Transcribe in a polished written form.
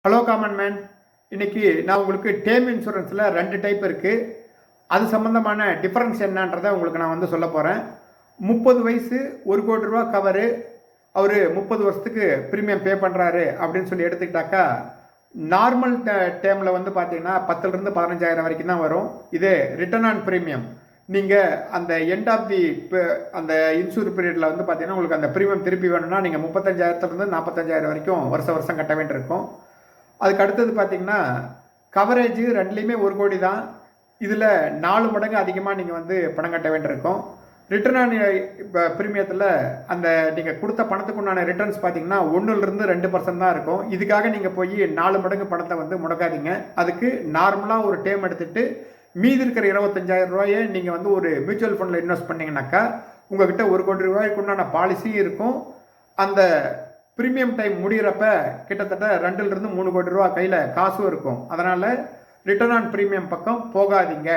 Hello common man. இன்னைக்கு நான் உங்களுக்கு டேர்ம் இன்சூரன்ஸில் 2 டைப் இருக்குது. அது சம்மந்தமான டிஃப்ரென்ஸ் என்னன்றதை உங்களுக்கு நான் சொல்ல போகிறேன். 30 வயசு 1 கோடி ரூபா கவரு, அவர் 30 வருஷத்துக்கு ப்ரீமியம் பே பண்ணுறாரு அப்படின்னு சொல்லி எடுத்துக்கிட்டாக்கா, நார்மல் டேர்மில் பார்த்தீங்கன்னா 10,000 15,000 வரைக்கும் தான் வரும். இதே ரிட்டர்ன் ஆன் ப்ரீமியம் நீங்கள் அந்த எண்ட் ஆஃப் தி அந்த இன்சூர் பீரியடில் பார்த்தீங்கன்னா உங்களுக்கு அந்த ப்ரீமியம் திருப்பி வேணும்னா நீங்கள் 35,000 45,000 வரைக்கும் வருஷம் கட்ட வேண்டியிருக்கும். அதுக்கு அடுத்தது பார்த்தீங்கன்னா கவரேஜ் ரெண்டுலேயுமே 1 கோடி தான். இதில் 4 மடங்கு அதிகமாக நீங்கள் பணம் கட்ட வேண்டியிருக்கும். ரிட்டர்ன் ஆன் ப்ரீமியத்தில் அந்த நீங்கள் கொடுத்த பணத்துக்கு உண்டான ரிட்டர்ன்ஸ் பார்த்தீங்கன்னா 1% 2% தான் இருக்கும். இதுக்காக நீங்கள் போய் 4 மடங்கு பணத்தை முடக்காதீங்க. அதுக்கு நார்மலாக ஒரு டேம் எடுத்துகிட்டு மீதி இருக்கிற 25,000 ரூபாயை நீங்கள் ஒரு மியூச்சுவல் ஃபண்டில் இன்வெஸ்ட் பண்ணிங்கனாக்கா உங்ககிட்ட 1 கோடி ரூபாய்க்கு உண்டான பாலிசியும் இருக்கும். அந்த ப்ரீமியம் டைம் முடிகிறப்ப கிட்டத்தட்ட 2-3 கோடி ரூபா கையில் காசும் இருக்கும். அதனால் ரிட்டர்ன் ஆன் ப்ரீமியம் பக்கம் போகாதீங்க.